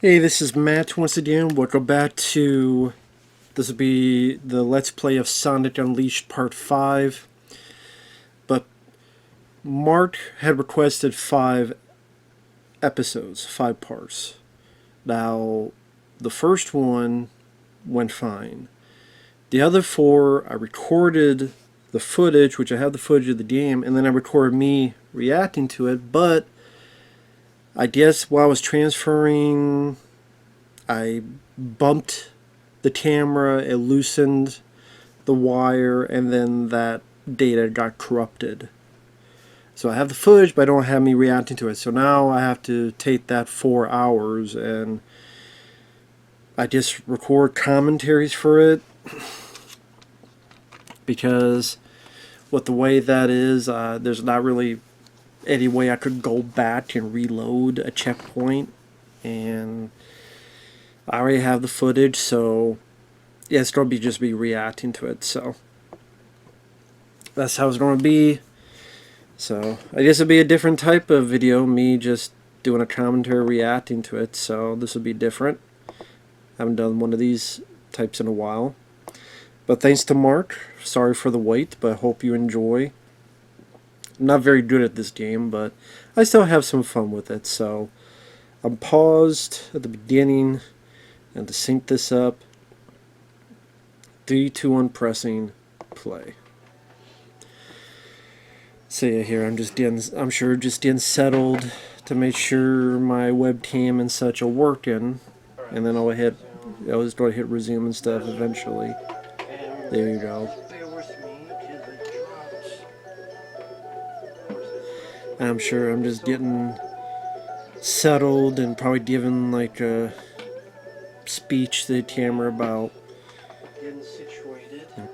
Hey, this is Matt once again. Welcome back to. This will be the Let's Play of Sonic Unleashed Part 5. But Mark had requested 5 episodes, 5 parts. Now, the first one went fine. The other 4, I recorded the footage, which I have the footage of the game, and then I recorded me reacting to it, but I guess while I was transferring, I bumped the camera, it loosened the wire, and then that data got corrupted. So I have the footage, but I don't have me reacting to it. So now I have to take that 4 hours and I just record commentaries for it, because with the way that is, there's not really any way I could go back and reload a checkpoint, and I already have the footage, so yeah, it's going to be just me reacting to it. So that's how it's going to be. So I guess it'll be a different type of video, me just doing a commentary reacting to it. So this will be different. I haven't done one of these types in a while. But thanks to Mark. Sorry for the wait, but I hope you enjoy. I'm not very good at this game, but I still have some fun with it. So I'm paused at the beginning, and to sync this up, 3, 2, 1, pressing play. So yeah, here I'm just getting settled to make sure my webcam and such are working, and then I was going to hit resume and stuff eventually. There you go. I'm sure I'm just getting settled and probably giving like a speech to the camera about.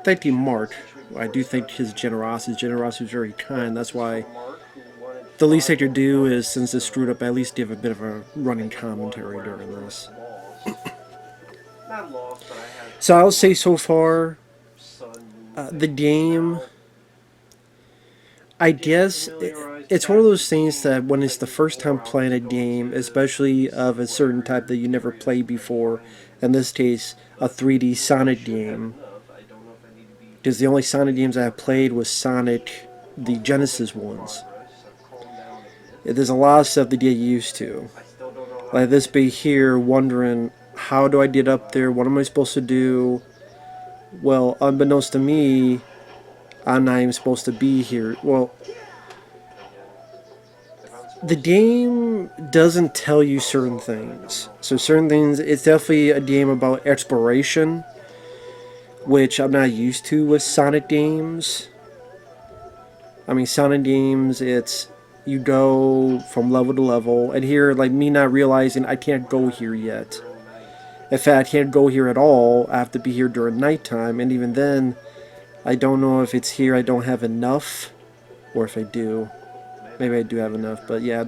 Thank you, Mark. I do think his generosity is very kind. That's why the least I could do is, since it's screwed up, at least give a bit of a running commentary during this. So I'll say so far, the game, I guess it's one of those things that when it's the first time playing a game, especially of a certain type that you never played before, in this case a 3D Sonic game, because the only Sonic games I have played was Sonic, the Genesis ones. There's a lot of stuff to get used to. Like this be here wondering, how do I get up there? What am I supposed to do? Well, unbeknownst to me, I'm not even supposed to be here. Well, the game doesn't tell you certain things. So certain things, it's definitely a game about exploration, which I'm not used to with Sonic games. I mean, Sonic games, it's you go from level to level, and here, like me not realizing I can't go here yet. In fact, I can't go here at all. I have to be here during nighttime, and even then, I don't know if it's here I don't have enough, or if I do. Maybe I do have enough, but yeah,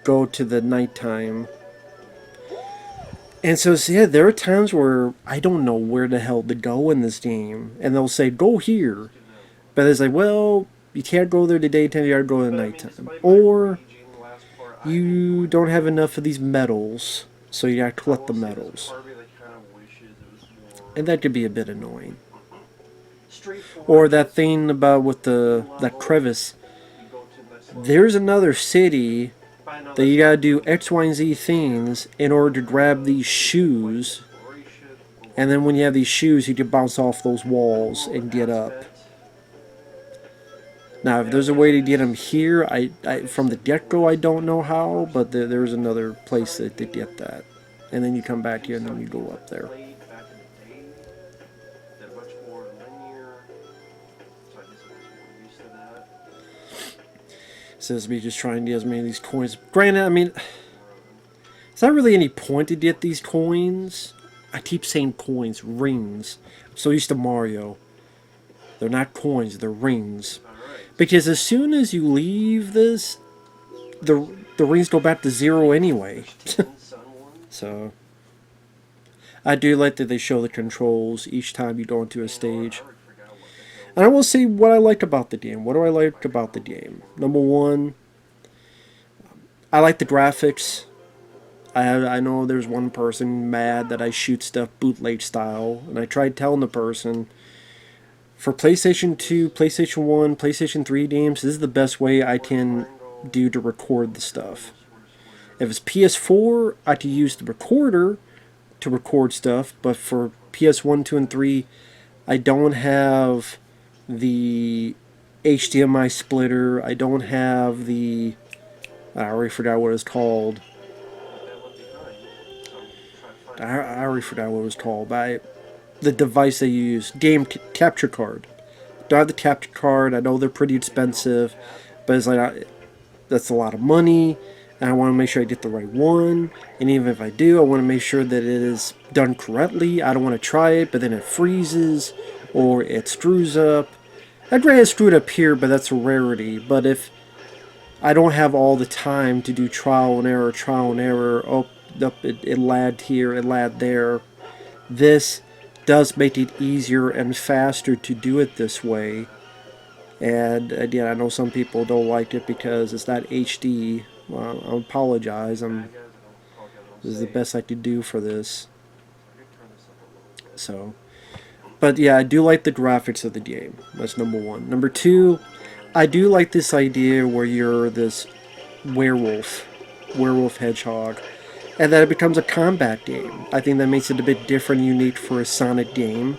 go to the nighttime. And so yeah, there are times where I don't know where the hell to go in this game, and they'll say, go here. But it's like, well, you can't go there the daytime, you gotta go at nighttime. Or you don't have enough of these medals, so you gotta collect the medals. And that could be a bit annoying. Or that thing about with that crevice. There's another city that you gotta do X, Y, and Z things in order to grab these shoes. And then when you have these shoes, you can bounce off those walls and get up. Now, if there's a way to get them here, I from the get-go, I don't know how, but there's another place to get that. And then you come back here and then you go up there. Says me just trying to get as many of these coins. Granted, I mean, it's not really any point to get these coins. I keep saying coins, rings. I'm so used to Mario. They're not coins, they're rings. Because as soon as you leave this, the rings go back to 0 anyway. So I do like that they show the controls each time you go into a stage. And I will say what I like about the game. What do I like about the game? Number one, I like the graphics. I know there's one person mad that I shoot stuff bootleg style, and I tried telling the person, for PlayStation 2, PlayStation 1, PlayStation 3 games, this is the best way I can do to record the stuff. If it's PS4, I could use the recorder to record stuff, but for PS1, 2, and 3, I don't have the HDMI splitter. I don't have the... I already forgot what it's called. I already forgot what it was called. The device they use, game capture card. Don't have the capture card. I know they're pretty expensive, but it's like that's a lot of money, and I want to make sure I get the right one. And even if I do, I want to make sure that it is done correctly. I don't want to try it, but then it freezes or it screws up. I'd rather screw it up here, but that's a rarity. But if I don't have all the time to do trial and error, oh, it lagged here, it lagged there. This does make it easier and faster to do it this way. And again, I know some people don't like it because it's not HD. Well, I apologize. This is the best I could do for this. So, but yeah, I do like the graphics of the game. That's number one. Number two, I do like this idea where you're this werewolf hedgehog, and that it becomes a combat game. I think that makes it a bit different and unique for a Sonic game.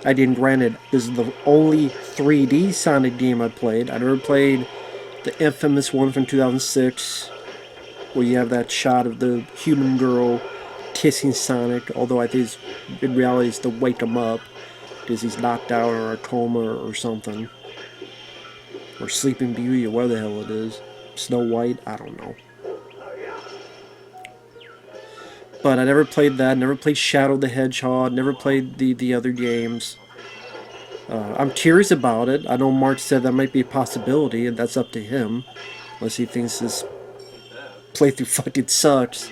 Granted, this is the only 3D Sonic game I played. I never played the infamous one from 2006, where you have that shot of the human girl kissing Sonic, although I think in reality it's to wake him up, because he's knocked out or a coma or something. Or Sleeping Beauty, or whatever the hell it is. Snow White, I don't know. But I never played that, never played Shadow the Hedgehog, never played the other games. I'm curious about it. I know Marc said that might be a possibility, and that's up to him. Unless he thinks this playthrough fucking sucks.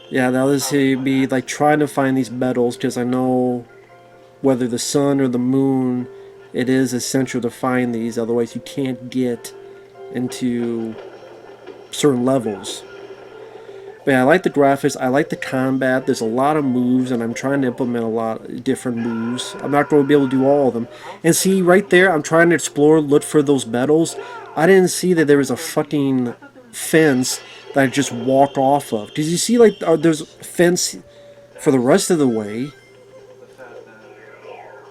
Yeah, that was me like trying to find these medals, because I know whether the sun or the moon, it is essential to find these, otherwise you can't get into certain levels. But yeah, I like the graphics, I like the combat, there's a lot of moves, and I'm trying to implement a lot of different moves. I'm not going to be able to do all of them. And see, right there, I'm trying to explore, look for those medals. I didn't see that there was a fucking fence that I just walk off of. Did you see, like, there's a fence for the rest of the way?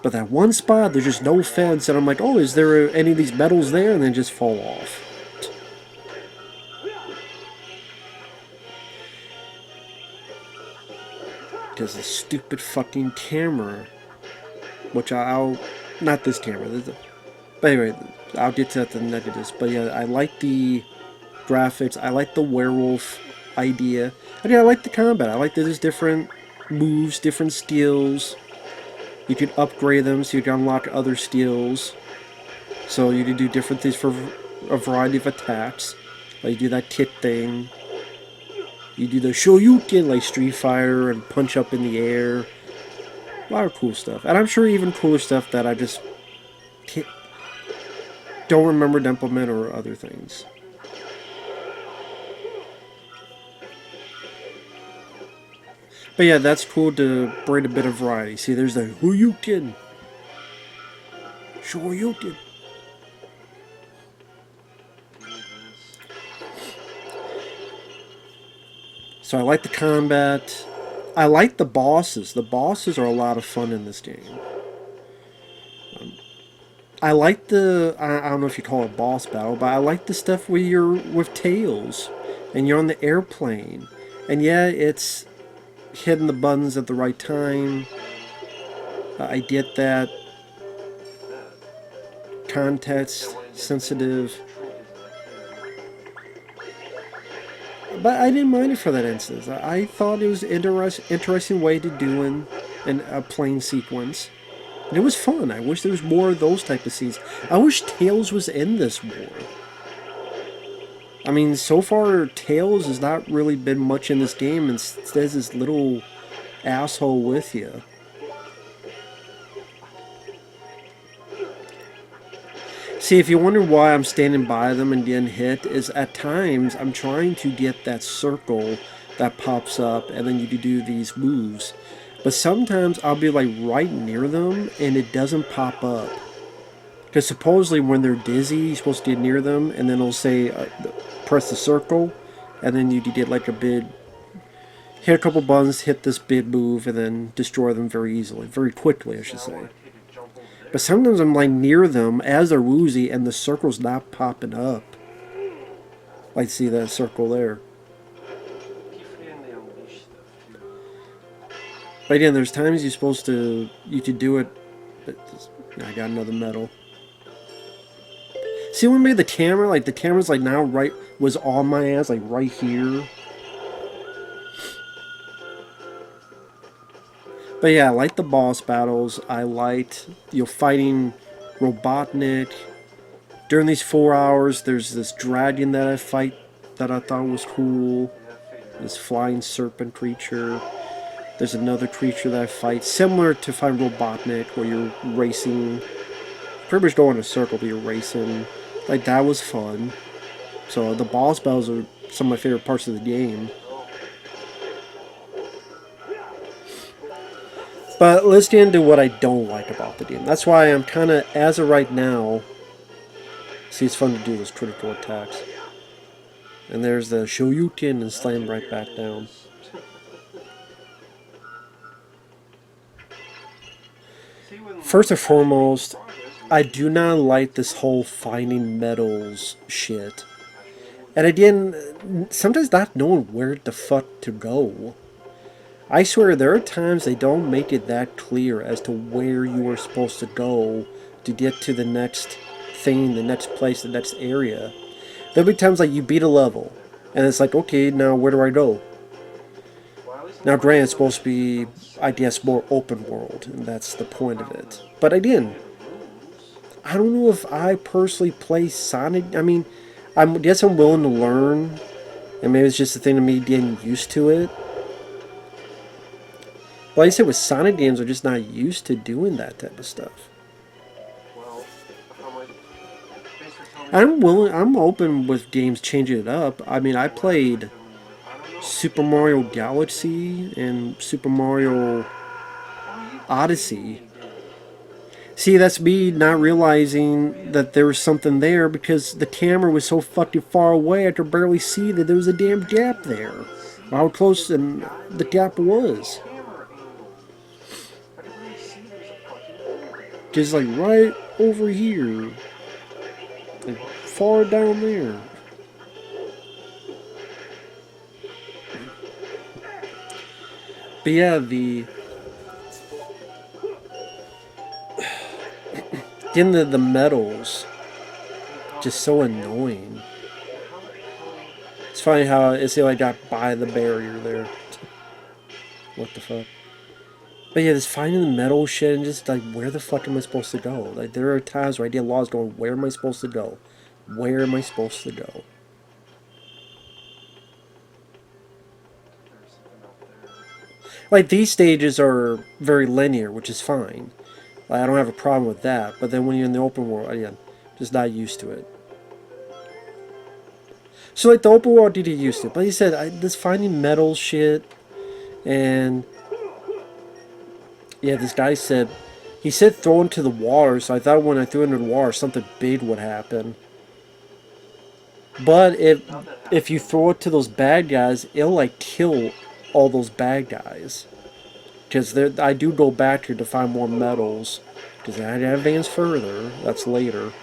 But that one spot, there's just no fence, and I'm like, oh, is there any of these medals there? And then just fall off. Because the stupid fucking camera, which I'll not this camera, but anyway, I'll get to the negatives. But yeah, I like the graphics, I like the werewolf idea, and yeah, I like the combat. I like that there's different moves, different skills. You can upgrade them so you can unlock other skills. So you can do different things for a variety of attacks. Like you do that kick thing. You do the Shoryuken like Street Fighter and punch up in the air. A lot of cool stuff. And I'm sure even cooler stuff that I just don't remember to implement or other things. But yeah, that's cool to bring a bit of variety. See, there's the Shoryuken. Shoryuken. So I like the combat. I like the bosses. The bosses are a lot of fun in this game. I like I don't know if you call it boss battle, but I like the stuff where you're with Tails and you're on the airplane. And yeah, it's hitting the buttons at the right time. I get that. Context sensitive. But I didn't mind it for that instance. I thought it was an interesting way to do a plane sequence. And it was fun. I wish there was more of those type of scenes. I wish Tails was in this more. I mean, so far, Tails has not really been much in this game, and stays this little asshole with you. See, if you wonder why I'm standing by them and didn't hit, is at times I'm trying to get that circle that pops up and then you do these moves. But sometimes I'll be like right near them and it doesn't pop up. Because supposedly when they're dizzy, you're supposed to get near them and then it'll say press the circle and then you get like a big, hit a couple buttons, hit this big move and then destroy them very easily, very quickly I should say. But sometimes I'm like near them as they're woozy and the circle's not popping up. Like see that circle there. But again, there's times you're supposed to, you could do it, but I got another medal. See when we made the camera, like the camera's like now right, was on my ass, like right here. But yeah, I like the boss battles. I liked, fighting Robotnik. During these 4 hours, there's this dragon that I fight that I thought was cool. This flying serpent creature. There's another creature that I fight, similar to fighting Robotnik, where you're racing. Pretty much going in a circle, but you're racing. Like, that was fun. So, the boss battles are some of my favorite parts of the game. But let's get into what I don't like about the game. That's why I'm kind of, as of right now, see, it's fun to do those critical attacks. And there's the Shoryuken and slam right back down. First and foremost, I do not like this whole finding medals shit. And again, sometimes not knowing where the fuck to go. I swear there are times they don't make it that clear as to where you are supposed to go to get to the next thing, the next place, the next area. There'll be times like you beat a level, and it's like, okay, now where do I go? Now granted, it's supposed to be, I guess, more open world, and that's the point of it. But again, I don't know if I personally play Sonic. I mean, I guess I'm willing to learn, and maybe it's just a thing of me getting used to it. But like I said, with Sonic games, I'm just not used to doing that type of stuff. I'm open with games changing it up. I mean, I played Super Mario Galaxy and Super Mario Odyssey. See, that's me not realizing that there was something there because the camera was so fucking far away I could barely see that there was a damn gap there. How close the gap was. Just like right over here. Like far down there. But yeah, getting the medals, just so annoying. It's funny how it's like I got by the barrier there. What the fuck? But yeah, just finding the medal shit and just like, where the fuck am I supposed to go? Like, there are times where I get lost going, where am I supposed to go? Where am I supposed to go? Like, these stages are very linear, which is fine. Like, I don't have a problem with that. But then when you're in the open world, again, just not used to it. So, like, the open world, did get used to it. But like you said, this finding metal shit, and yeah, this guy said, he said throw into the water, so I thought when I threw into the water, something big would happen. But if you throw it to those bad guys, it'll, like, kill all those bad guys. Because I do go back here to find more medals. Because I advance further. That's later.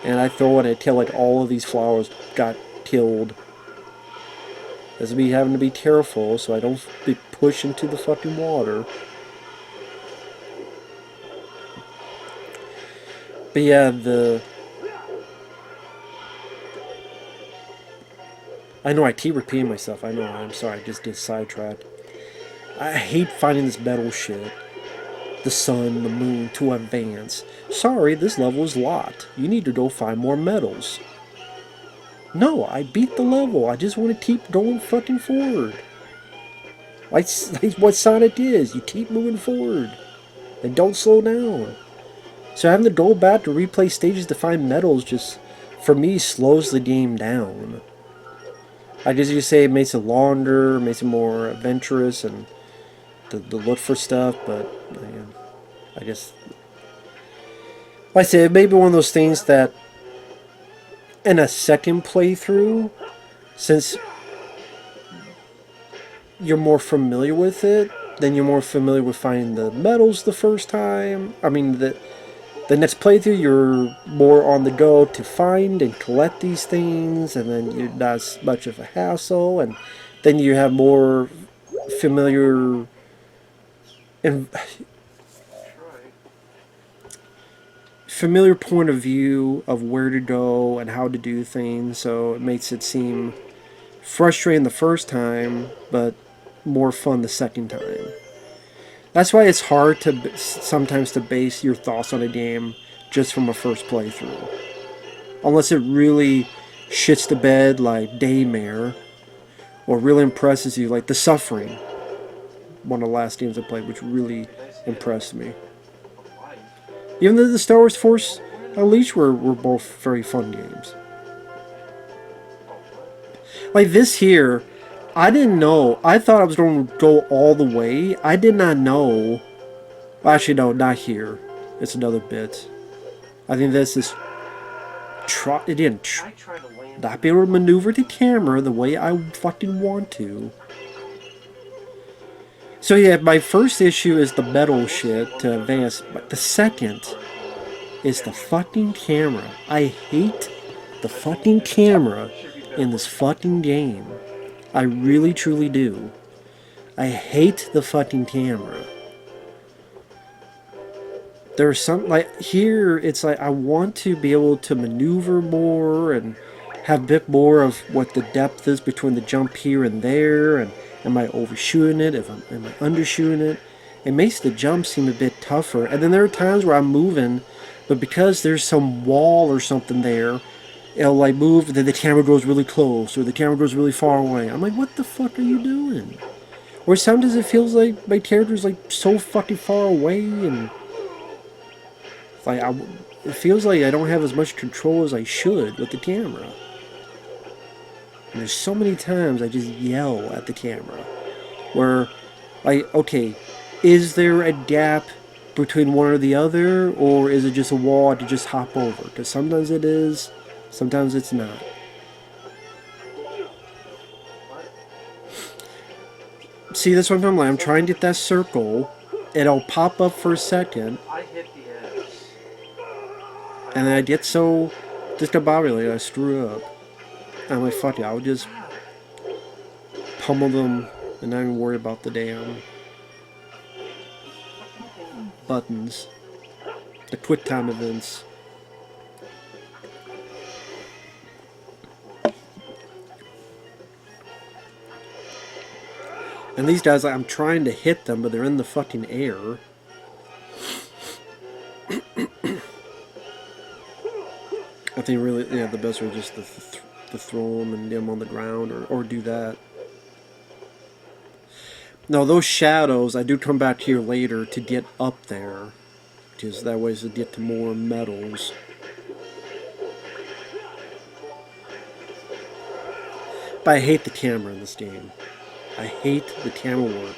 And I throw it until, like, all of these flowers got killed. That's me having to be careful so I don't be pushed into the fucking water. But yeah, I know I keep repeating myself. I know, I'm sorry, I just get sidetracked. I hate finding this metal shit. The sun, the moon, to advance. Sorry, this level is locked. You need to go find more medals. No, I beat the level. I just want to keep going fucking forward. Like what Sonic is. You keep moving forward. And don't slow down. So having to go back to replay stages to find medals just, for me, slows the game down. I guess you say it makes it longer, makes it more adventurous, and to look for stuff, but I guess, like I say, it may be one of those things that in a second playthrough, since you're more familiar with it, then you're more familiar with finding the medals the first time. I mean, the next playthrough, you're more on the go to find and collect these things, and then you're not as much of a hassle, and then you have more familiar and familiar point of view of where to go and how to do things, so it makes it seem frustrating the first time, but more fun the second time. That's why it's hard to sometimes to base your thoughts on a game just from a first playthrough. Unless it really shits the bed like Daymare, or really impresses you like The Suffering, one of the last games I played, which really impressed me. Even though the Star Wars Force Unleashed were both very fun games. Like this here, I didn't know. I thought I was going to go all the way. I did not know. Well, actually, no, not here. It's another bit. I think this is... It didn't... Not be able to maneuver the camera the way I fucking want to. So yeah, my first issue is the metal shit to advance. But the second is the fucking camera. I hate the fucking camera in this fucking game. I really truly do. I hate the fucking camera. There's some, like, here, it's like I want to be able to maneuver more and have a bit more of what the depth is between the jump here and there, and am I overshooting it, am I undershooting it? It makes the jump seem a bit tougher, and then there are times where I'm moving, but because there's some wall or something there, it'll like move, then the camera goes really close, or the camera goes really far away. I'm like, what the fuck are you doing? Or sometimes it feels like my character's like so fucking far away, and like it feels like I don't have as much control as I should with the camera. And there's so many times I just yell at the camera, where, like, okay, is there a gap between one or the other, or is it just a wall to just hop over? Because sometimes it is, sometimes it's not. See, that's what I'm talking about. I'm trying to get that circle. It'll pop up for a second. And then I get so discombobulated, I screw up. I'm like, fuck it, I'll just pummel them and not even worry about the damn buttons. The quick time events. And these guys, like, I'm trying to hit them, but they're in the fucking air. I think really, yeah, the best way is just to throw them and get them on the ground, or do that. No, those shadows, I do come back here later to get up there, because that way is to get to more medals. But I hate the camera in this game. I hate the camera work.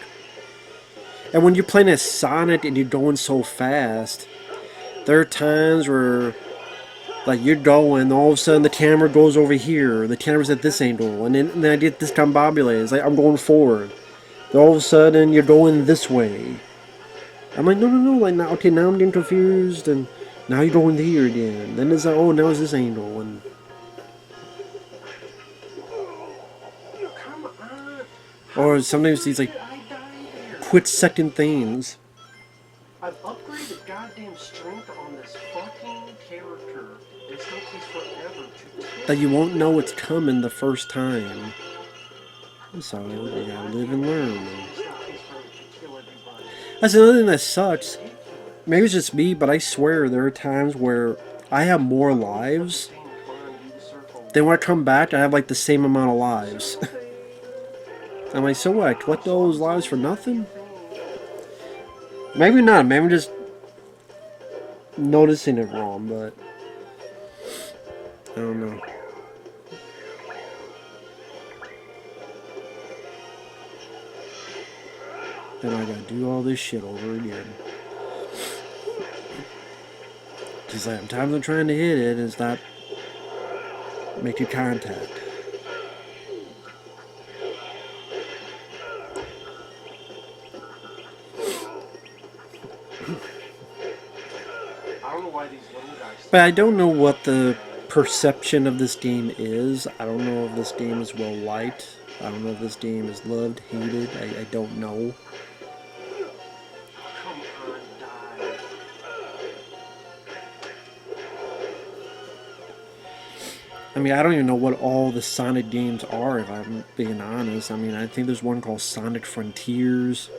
And when you're playing as Sonic and you're going so fast, there are times where, like, you're going, all of a sudden the camera goes over here, the camera's at this angle, and then I get discombobulated. It's like I'm going forward. Then all of a sudden you're going this way. I'm like, no, like, now, okay, now I'm getting confused, and now you're going here again. Then it's like, oh, now it's this angle, and... Or sometimes these, like, quick-second things. I've upgraded goddamn strength on this fucking character. It still takes forever to kill. That you won't know it's coming the first time. So you gotta live and learn. That's another thing that sucks. Maybe it's just me, but I swear there are times where I have more lives. Then when I come back, I have like the same amount of lives. I'm like, so what? I collect those lives for nothing? Maybe not. Maybe I'm just noticing it wrong, but I don't know. Then I gotta do all this shit over again. Because sometimes I'm trying to hit it and it's not making contact. I don't know why these little guys. But I don't know what the perception of this game is. I don't know if this game is well liked. I don't know if this game is loved, hated. I don't know. Come on, die. I mean, I don't even know what all the Sonic games are, if I'm being honest. I mean, I think there's one called Sonic Frontiers.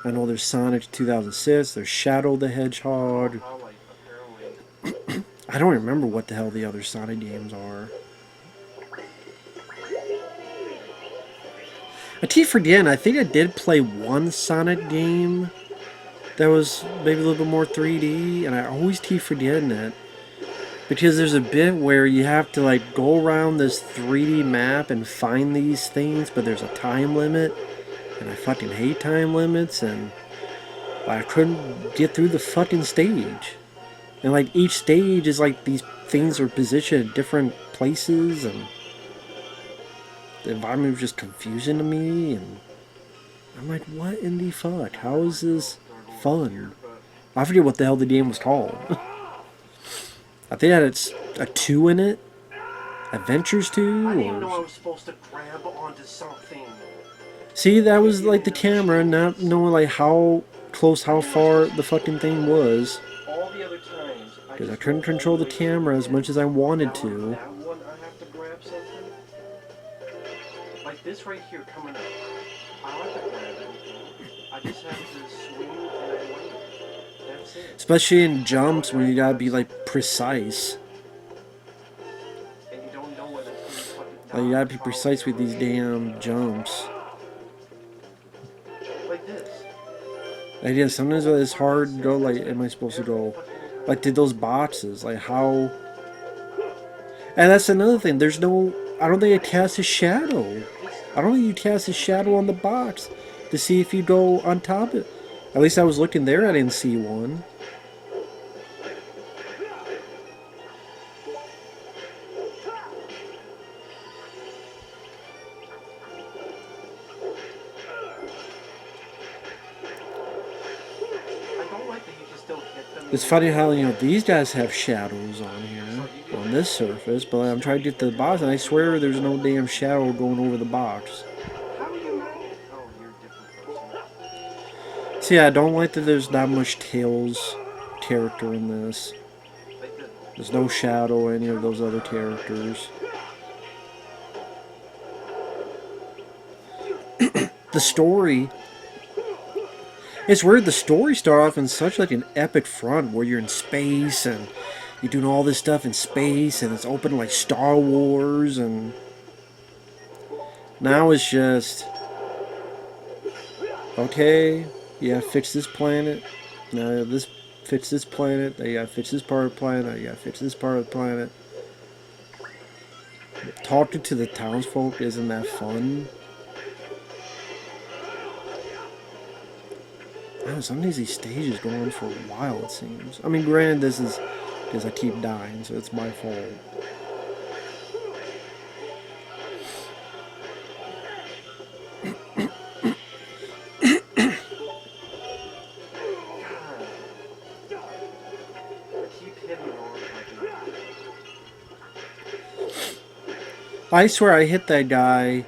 I know there's Sonic 2006. There's Shadow the Hedgehog. How, like, apparently. I don't remember what the hell the other Sonic games are. I keep forgetting. I think I did play one Sonic game that was maybe a little bit more 3D, and I always keep forgetting it. Because there's a bit where you have to like go around this 3D map and find these things, but there's a time limit, and I fucking hate time limits, and I couldn't get through the fucking stage. And like each stage is like these things are positioned at different places, and the environment was just confusing to me, and I'm like, what in the fuck? How is this fun? I forget what the hell the game was called. I think it had a 2 in it. Adventures 2? I didn't even know I Or... was supposed to grab onto something. See, that was like the camera, not knowing like how close, how far the fucking thing was. All the other times, Because I couldn't control the camera as much as I wanted to. That one, I have to grab something. Like this right here coming up. I don't have to grab anything. I just have to swing and I wait. That's it. Especially in jumps when you gotta be like precise. And you don't know when it's fucking Like you gotta be precise with these damn jumps. like this. Like yeah, sometimes it's hard to go like, am I supposed to go like to those boxes? Like how... And that's another thing, there's no... I don't think it casts a shadow. I don't think you cast a shadow on the box to see if you go on top of it. At least I was looking there, I didn't see one. I don't like that you can still hit them. It's funny how, you know, these guys have shadows on here, on this surface, but I'm trying to get to the box and I swear there's no damn shadow going over the box. How are you mad? Oh, you're a different person. See, I don't like that there's not much Tails character in this. Like this. There's no Shadow or any of those other characters. The story... It's weird, the story started off in such like an epic front where you're in space and you're doing all this stuff in space and it's open like Star Wars, and now it's just... Okay, yeah, fix this planet. Now this fix this planet. Now you gotta fix this part of the planet. Now you gotta fix this part of the planet. Talking to the townsfolk isn't that fun. Wow, sometimes these stages go on for a while, it seems. I mean, granted, this is because I keep dying, so it's my fault. I swear I hit that guy,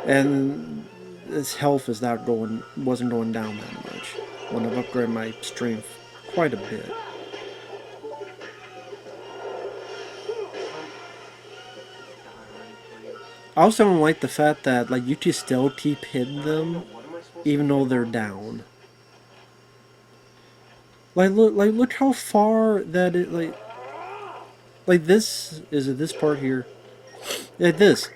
and his health is not going, wasn't going down that much. When I've upgraded my strength quite a bit. I also don't like the fact that like you can still keep hitting them, even though they're down. Look how far that it like this is it this part here. Yeah, this.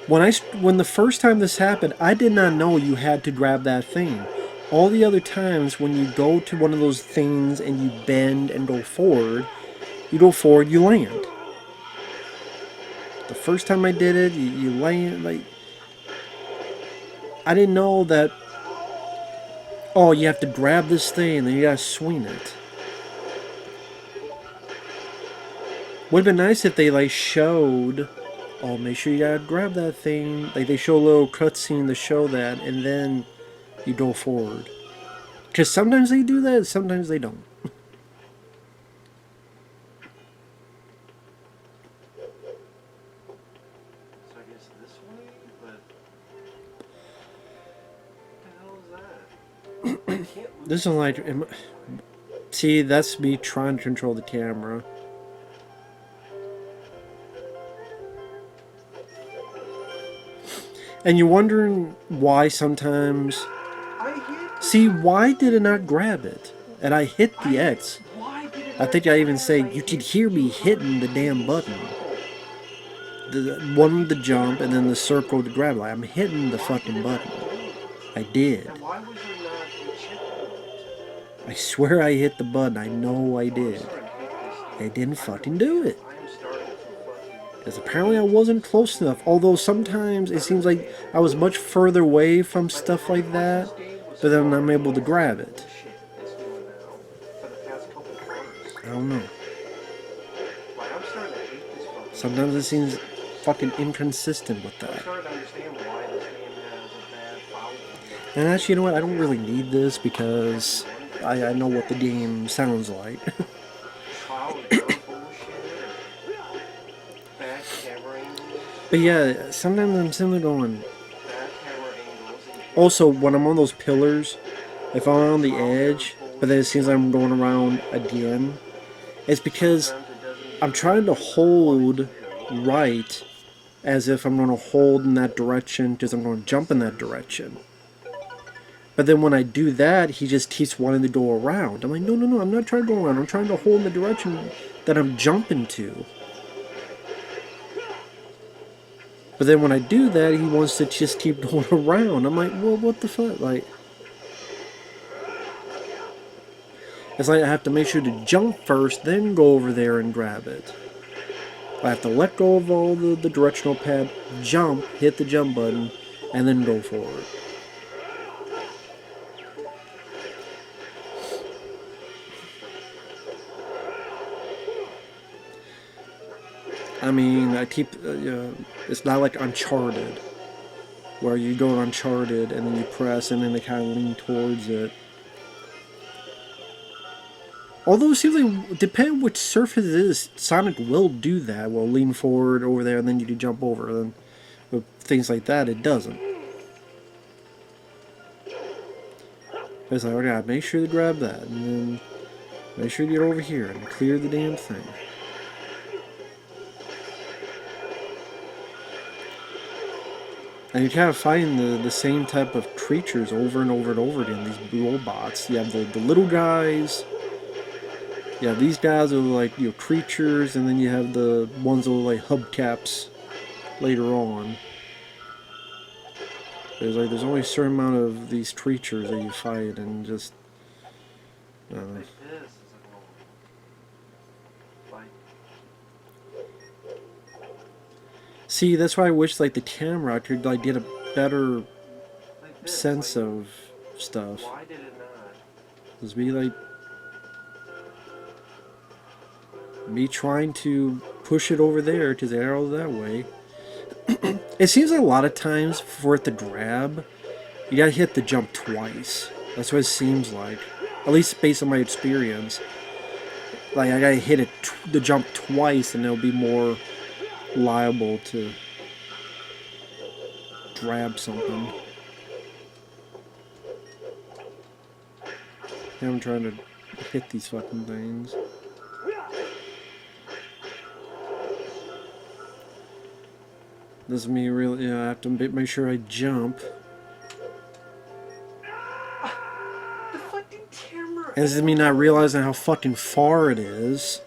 When the first time this happened, I did not know you had to grab that thing. All the other times when you go to one of those things and you bend and go forward, you land. The first time I did it, you land, like... I didn't know that... Oh, you have to grab this thing and then you gotta swing it. Would've been nice if they, like, showed... Oh, make sure you gotta grab that thing. Like, they show a little cutscene to show that, and then you go forward. Because sometimes they do that, sometimes they don't. So I guess this way, but what the hell is that? I can't move. This is like... See, that's me trying to control the camera. And you're wondering why sometimes... See, why did it not grab it? And I hit the X. I think I even say, you could hear me hitting the damn button. The one to jump, and then the circle to grab. Like, I'm hitting the fucking button. I did. I swear I hit the button. I know I did. I didn't fucking do it. Because apparently I wasn't close enough. Although sometimes it seems like I was much further away from stuff like that, but then I'm able to grab it. I don't know. Sometimes it seems fucking inconsistent with that. And actually, you know what? I don't really need this because I know what the game sounds like. But yeah, sometimes I'm simply going... Also, when I'm on those pillars, if I'm on the edge, but then it seems like I'm going around again, it's because I'm trying to hold right as if I'm going to hold in that direction because I'm going to jump in that direction. But then when I do that, he just keeps wanting to go around. I'm like, no, I'm not trying to go around. I'm trying to hold in the direction that I'm jumping to. But then when I do that, he wants to just keep going around. I'm like, well, what the fuck? Like, it's like I have to make sure to jump first, then go over there and grab it. I have to let go of all the directional pad, jump, hit the jump button, and then go forward. I mean, I keep... it's not like Uncharted, where you go to Uncharted and then you press and then they kind of lean towards it. Although it seems like, depending which surface it is, Sonic will do that. Will lean forward over there and then you can jump over. And with things like that, it doesn't. It's like, okay, make sure to grab that, and then make sure to get over here and clear the damn thing. And you kind of find the same type of creatures over and over and over again, these robots. You have the little guys. Yeah, these guys are like, you know, creatures, and then you have the ones that are like hubcaps later on. There's only a certain amount of these creatures that you fight, and just... See, that's why I wish, like, the camera could, like, get a better sense of stuff. Why did it not? Just be, like... me trying to push it over there to the arrow that way. It seems like a lot of times for it to grab, you gotta hit the jump twice. That's what it seems like. At least based on my experience. Like, I gotta hit the jump twice and it'll be more liable to grab something. Now I'm trying to hit these fucking things. This is me really, I have to make sure I jump. The fucking camera. And this is me not realizing how fucking far it is.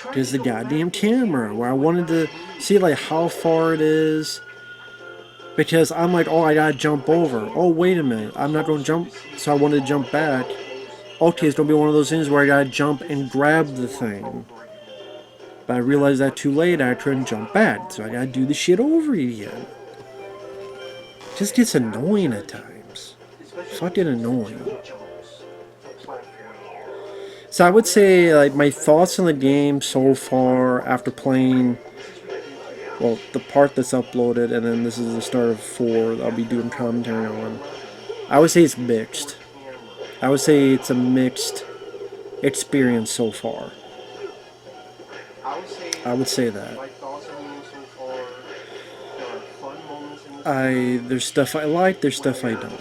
Because the goddamn camera, where I wanted to see like how far it is. because I'm like, oh, I gotta jump over. Oh, wait a minute, I'm not gonna jump, so I wanted to jump back. Okay, it's gonna be one of those things where I gotta jump and grab the thing. But I realized that too late, I couldn't jump back, so I gotta do the shit over again. It just gets annoying at times. Fucking annoying. So I would say, like, my thoughts on the game so far after playing, well, the part that's uploaded, and then this is the start of 4 that I'll be doing commentary on. I would say it's mixed. I would say it's a mixed experience so far. I would say that. There's stuff I like, there's stuff I don't.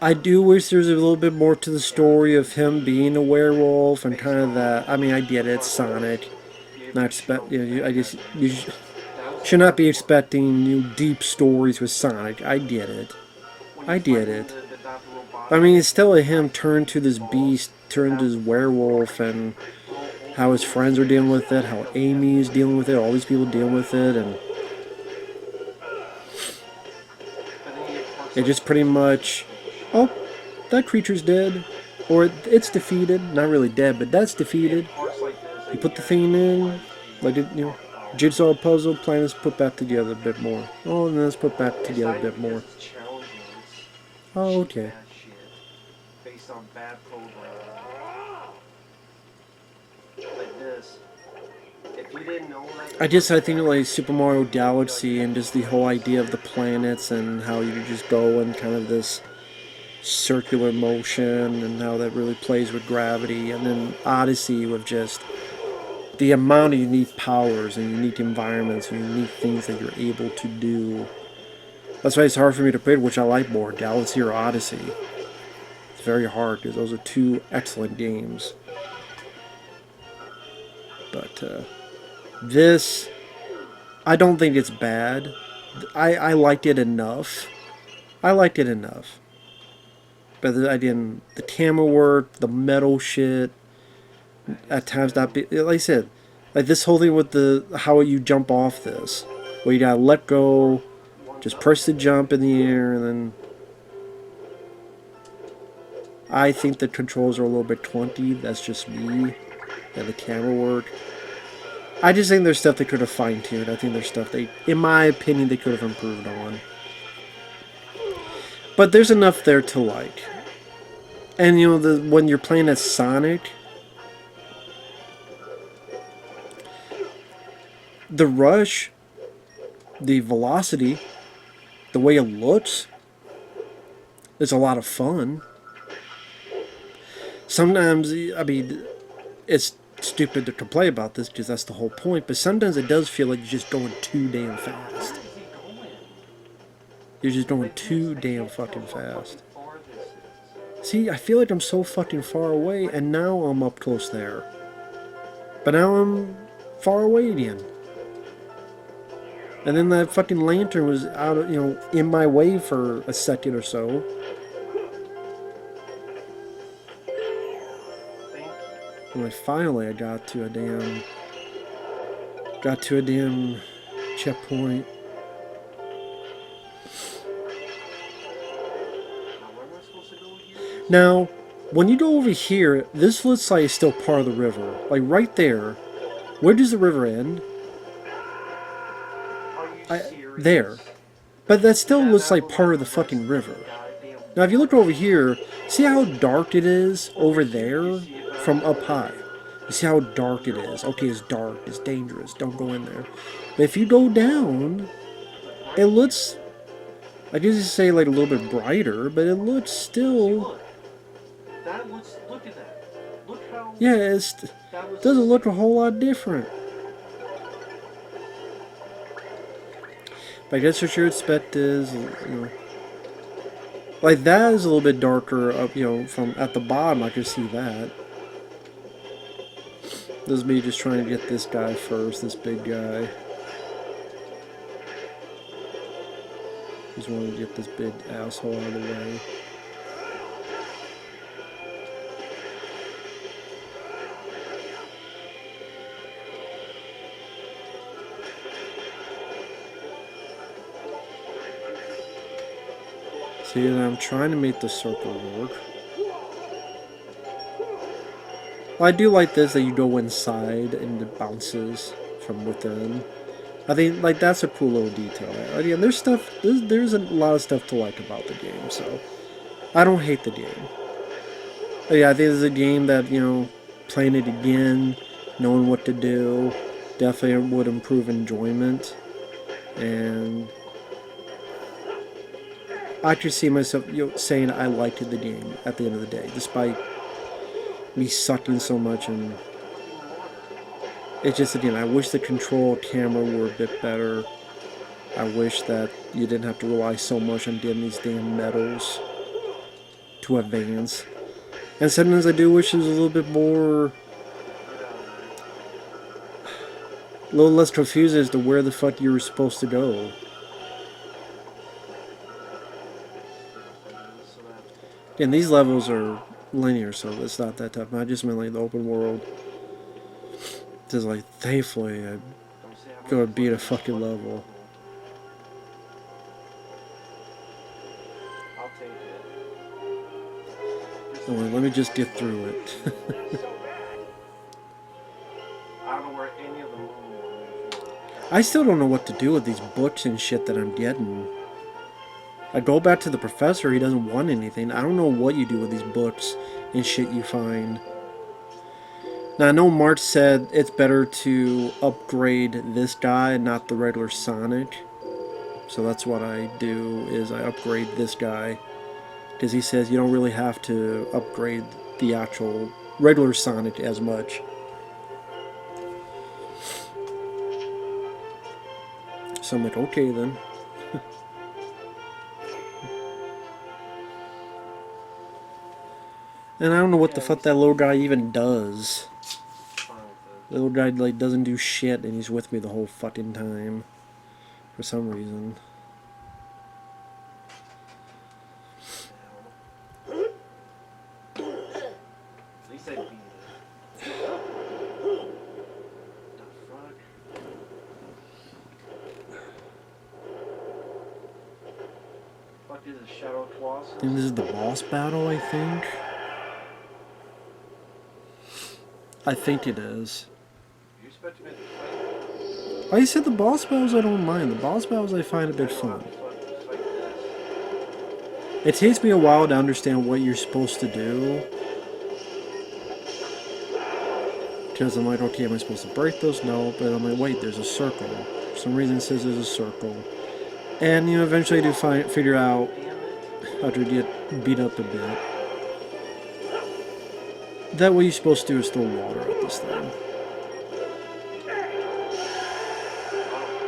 I do wish there was a little bit more to the story of him being a werewolf and kind of that. I mean, I get it, it's Sonic. Not expect, I guess you should not be expecting deep stories with Sonic. I get it. I get it. I mean, it's still a him turned to this beast, turned to this werewolf, and how his friends are dealing with it, how Amy is dealing with it, all these people dealing with it, and it just pretty much, oh, that creature's dead, or it's defeated. Not really dead, but that's defeated. You put the thing in, like it, jigsaw puzzle, plan is put back together a bit more. Oh, and then let's put back together a bit more. Oh, okay. I think like Super Mario Galaxy and just the whole idea of the planets and how you just go in kind of this circular motion and how that really plays with gravity, and then Odyssey with just the amount of unique powers and unique environments and unique things that you're able to do. That's why it's hard for me to pick which I like more, Galaxy or Odyssey. It's very hard because those are two excellent games. But this, I don't think it's bad. I liked it enough. I liked it enough. But I didn't. The camera work, the metal shit, at times not be, like I said, like this whole thing with the how you jump off this, where you gotta let go, just press the jump in the air, and then I think the controls are a little bit clunky. That's just me. And the camera work. I just think there's stuff they could have fine-tuned. I think there's stuff they, in my opinion, they could have improved on. But there's enough there to like. And when you're playing as Sonic, the rush, the velocity, the way it looks, is a lot of fun. Sometimes, I mean, it's stupid to complain about this because that's the whole point, but sometimes it does feel like you're just going too damn fast. You're just going too damn fucking fast. See, I feel like I'm so fucking far away, and now I'm up close there. But now I'm far away again. And then that fucking lantern was out of, in my way for a second or so. And like finally I got to a damn checkpoint. Now, when you go over here, this looks like it's still part of the river. Like right there. Where does the river end? There. But that still looks like part of the fucking river. Now if you look over here, see how dark it is over there from up high? You see how dark it is? Okay, it's dark, it's dangerous, don't go in there. But if you go down, it looks, I guess you say like a little bit brighter, but it looks still... Look at that. Look how... Yeah, it doesn't look a whole lot different. But I guess what you expect is, like that is a little bit darker up, from at the bottom. I can see that. This is me just trying to get this guy first, this big guy. Just wanted to get this big asshole out of the way. Okay, and I'm trying to make the circle work. Well, I do like this, that you go inside and it bounces from within. I think, like, that's a cool little detail. Again, there's a lot of stuff to like about the game, so I don't hate the game. But yeah, I think it's a game that, you know, playing it again, knowing what to do, definitely would improve enjoyment. And I could see myself, you know, saying I liked the game at the end of the day, despite me sucking so much. And it's just, again, I wish the control camera were a bit better. I wish that you didn't have to rely so much on getting these damn medals to advance. And sometimes I do wish it was a little bit more, a little less confused as to where the fuck you were supposed to go. And these levels are linear, so it's not that tough. I just meant like the open world. Just like, thankfully, I go and beat a fucking level. I'll take it. Anyway, let me just get through it. I don't know where any of them are. I still don't know what to do with these books and shit that I'm getting. I go back to the professor, he doesn't want anything. I don't know what you do with these books and shit you find. Now, I know Marc said it's better to upgrade this guy and not the regular Sonic. So that's what I do, is I upgrade this guy. Because he says you don't really have to upgrade the actual regular Sonic as much. So I'm like, okay then. And I don't know what the fuck that little guy even does. The little guy, like, doesn't do shit, and he's with me the whole fucking time. For some reason. At least I beat it. The fuck? Fuck is it, Shadow Colossus? I think this is the boss battle, I think. I think it is. You expect me to fight? I said the boss battles I don't mind. The boss battles I find a bit fun. It takes me a while to understand what you're supposed to do. Because I'm like, okay, am I supposed to break those? No, but I'm like, wait, there's a circle. For some reason it says there's a circle. And, you know, eventually I do figure out how to get beat up a bit. That what you're supposed to do is throw water at this thing.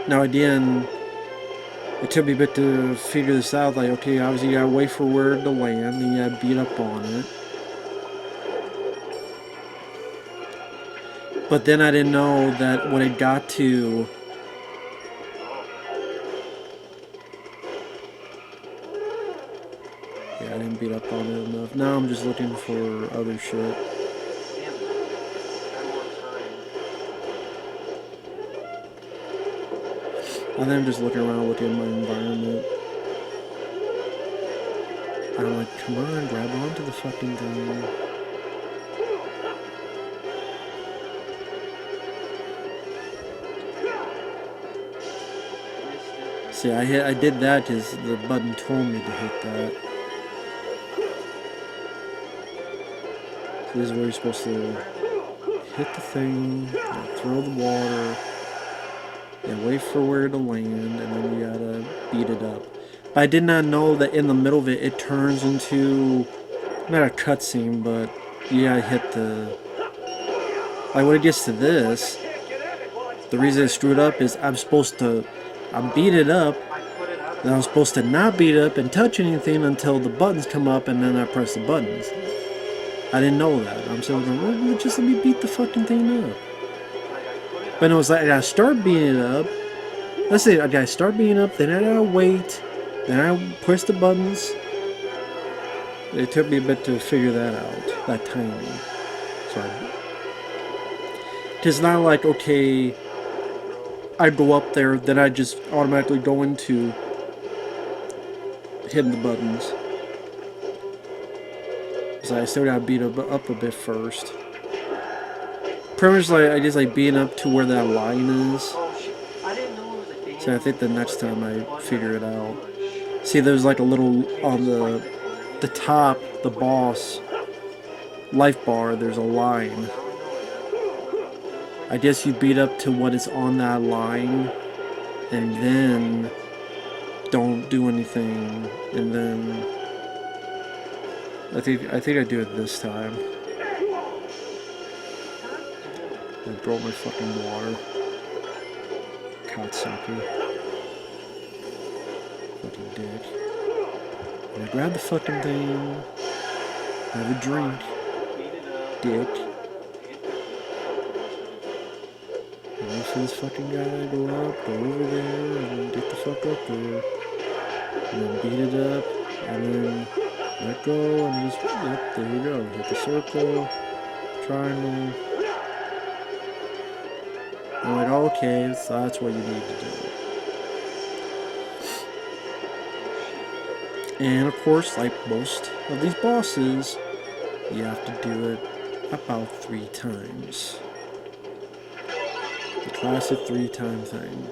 Now again, it took me a bit to figure this out. Like, okay, obviously you gotta wait for where to land, then you gotta beat up on it. But then I didn't know that when it got to... Yeah, I didn't beat up on it enough. Now I'm just looking for other shit. And then I'm just looking around, looking at my environment. And I'm like, come on, grab onto the fucking thing. See, I did that because the button told me to hit that. So this is where you're supposed to hit the thing, throw the water, and wait for where to land, and then you gotta beat it up. But I did not know that in the middle of it, it turns into, not a cutscene, but you gotta hit the... Like, when it gets to this, the reason I screwed up is I beat it up, and I'm supposed to not beat it up and touch anything until the buttons come up, and then I press the buttons. I didn't know that. I'm still going, well, just let me beat the fucking thing up. But it was like, I gotta start beating it up. Let's say I gotta start beating it up, then I gotta wait, then I push the buttons. It took me a bit to figure that out, that timing. So it's not like, okay, I go up there, then I just automatically go into hitting the buttons. So I still gotta beat up a bit first. Pretty much like I just like being up to where that line is. Oh shit! I didn't know it was a damn. So I think the next time I figure it out. See, there's like a little on the top, the boss life bar. There's a line. I guess you beat up to what is on that line, and then don't do anything, and then I think I do it this time. I broke my fucking water. Cocksucker. Fucking dick. And I grab the fucking thing. Have a drink. Dick. And wait for this fucking guy, go up, go over there, and get the fuck up there. And then beat it up, and then let go, and just, yep, there you go. Hit the circle, triangle. I'm like, okay, so that's what you need to do. And of course, like most of these bosses, you have to do it about 3 times. The classic 3-time thing.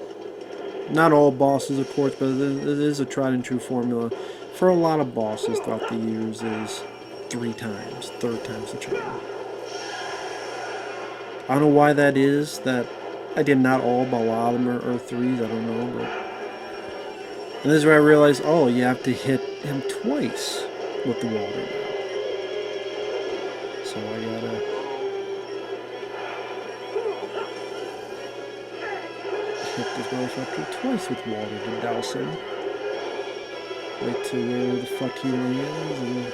Not all bosses, of course, but it is a tried and true formula for a lot of bosses throughout the years is 3 times. 3rd time's the charm. I don't know why that is, that I did not all, but a lot of them are 3s, I don't know, but... And this is where I realized, oh, you have to hit him twice with the water. So I gotta... hit this motherfucker twice with water to douse him. Wait till where the fuck he lands, and...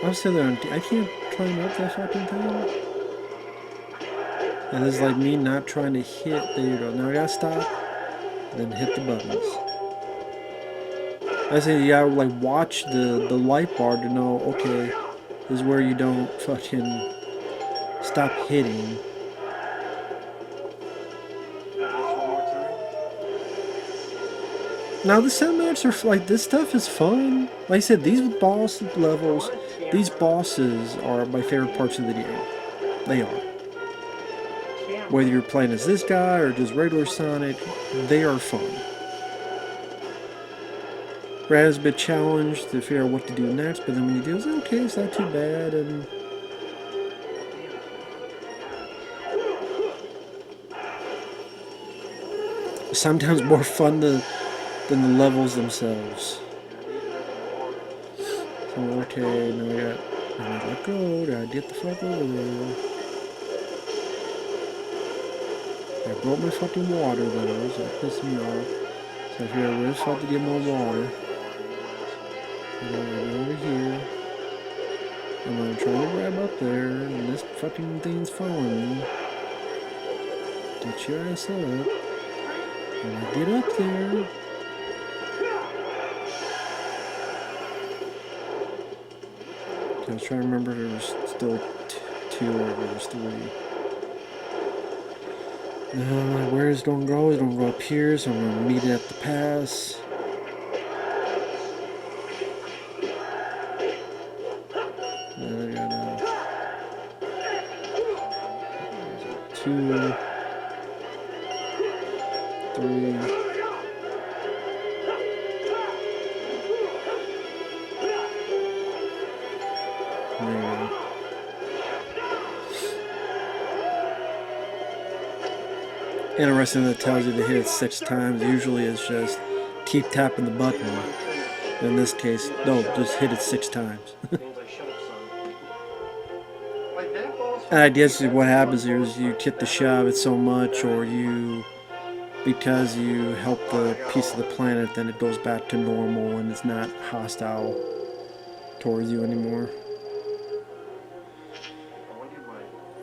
I'm still there, I can't climb up that fucking thing. And it's like me not trying to hit. There you go. Now I gotta stop. Then hit the buttons. I say you gotta like watch the light bar to know, okay, this is where you don't fucking stop hitting. Now the cinematics are like, this stuff is fun. Like I said, these boss levels, these bosses are my favorite parts of the game. They are. Whether you're playing as this guy or just regular Sonic, they are fun. Brad has a bit challenged to figure out what to do next, but then when you do, it's like, okay, it's not too bad, and... sometimes more fun than the levels themselves. So, okay, now I gotta let go, gotta get the fuck over there. I broke my fucking water though, so that pissed me off. So I figured I just have to get more water. I'm gonna go over here. I'm gonna try to grab up there, and this fucking thing's following me. Get your ass up. And I get up there. I was trying to remember if there was still 2 or there was 3. Where is it gonna go? It's gonna go up here, so I'm gonna meet it at the pass. Then I gotta... 2, 3. Interesting that it tells you to hit it 6 times. Usually it's just keep tapping the button. In this case, no, just hit it 6 times. And I guess what happens here is you get the shove it so much, or you, because you help the piece of the planet, then it goes back to normal and it's not hostile towards you anymore.